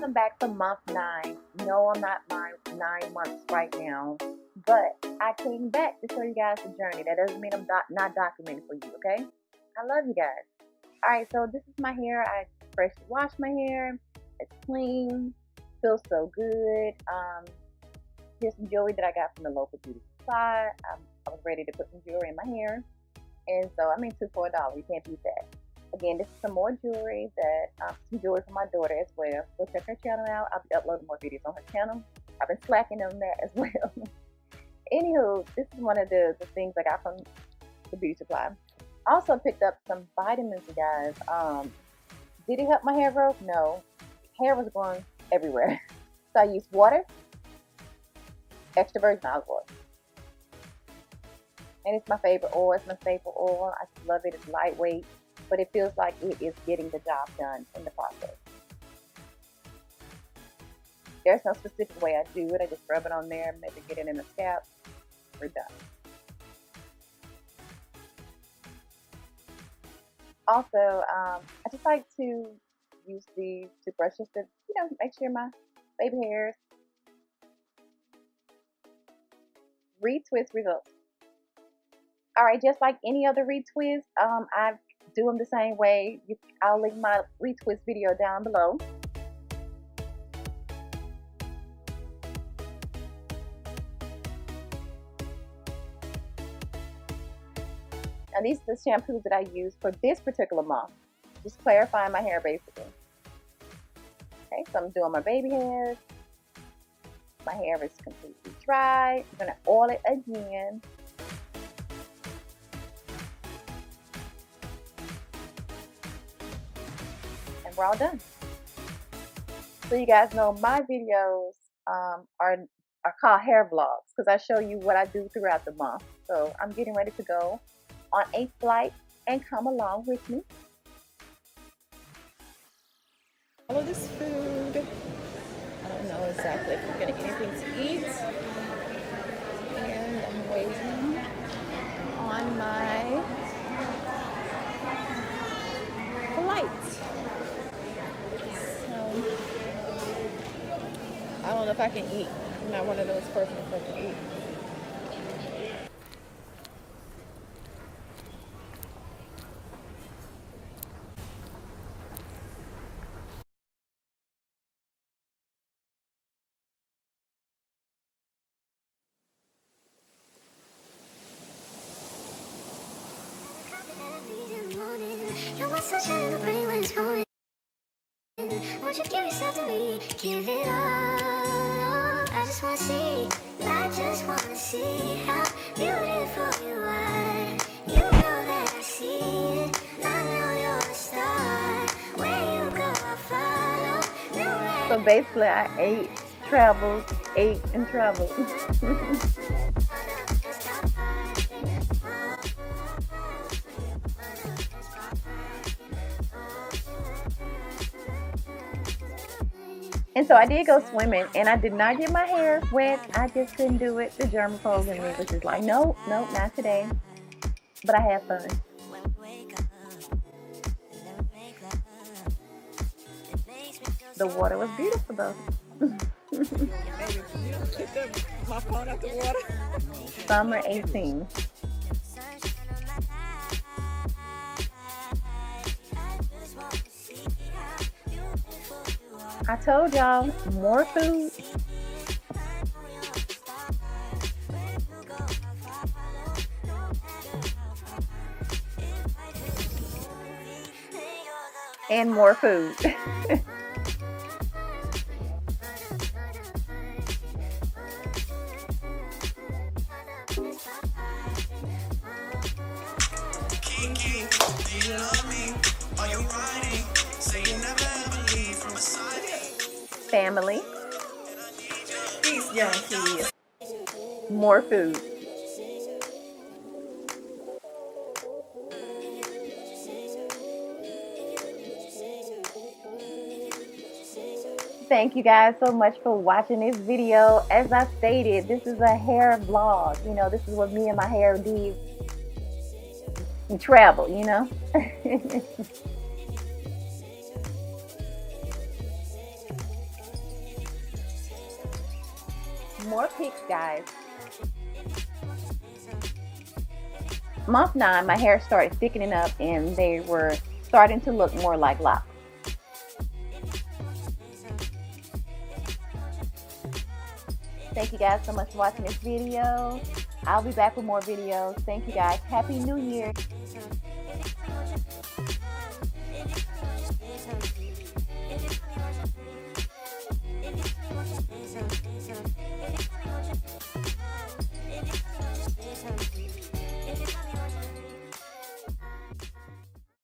welcome back to month 9. No, I'm not my 9 months right now, but I came back to show you guys the journey. That doesn't mean I'm not documenting for you, okay? I love you guys. Alright, so this is my hair. I freshly washed my hair. It's clean. Feels so good. Here's some jewelry that I got from the local beauty supply. I was ready to put some jewelry in my hair. And so, I mean, $2 for $1. You can't beat that. Again, this is some more jewelry some jewelry for my daughter as well. Go check her channel out. I'll be uploading more videos on her channel. I've been slacking on that as well. Anywho, this is one of the things I got from the beauty supply. I also picked up some vitamins, you guys. Did it help my hair growth? No. Hair was growing everywhere. So I used water, extra virgin olive oil. And it's my favorite oil. It's my staple oil. I just love it. It's lightweight, but it feels like it is getting the job done in the process. There's no specific way I do it. I just rub it on there, maybe get it in the scalp. We're done. Also, I just like to use the toothbrushes to, make sure my baby hairs retwist results. Alright, just like any other retwist, I do them the same way. I'll link my retwist video down below. Now these are the shampoos that I use for this particular month. Just clarifying my hair basically. Okay, so I'm doing my baby hairs. My hair is completely dry. I'm gonna oil it again. And we're all done. So you guys know my videos are called hair vlogs because I show you what I do throughout the month. So I'm getting ready to go on a flight and come along with me. All of this food. I don't know exactly if I'm gonna get anything to eat. And I'm waiting on my flight. So I don't know if I can eat. I'm not one of those persons that can eat. You want sunshine in the brain when it's morning. Won't you give yourself to me? Give it all. I just wanna see. I just wanna see how beautiful you are. You know that I see it. I know you're a star. Where you go, I follow. No. So basically, I ate, traveled, ate, and traveled. And so I did go swimming, and I did not get my hair wet. I just couldn't do it. The germaphobe in me was just like, nope, not today. But I had fun. The water was beautiful, though. My phone out the water. Summer 18. I told y'all, more food. And more food. Family. These young kids. More food. Thank you guys so much for watching this video. As I stated, this is a hair vlog. This is what me and my hair do. We travel, more pics, guys. Month 9, my hair started thickening up and they were starting to look more like locks. Thank you guys so much for watching this video. I'll be back with more videos. Thank you guys. Happy New Year.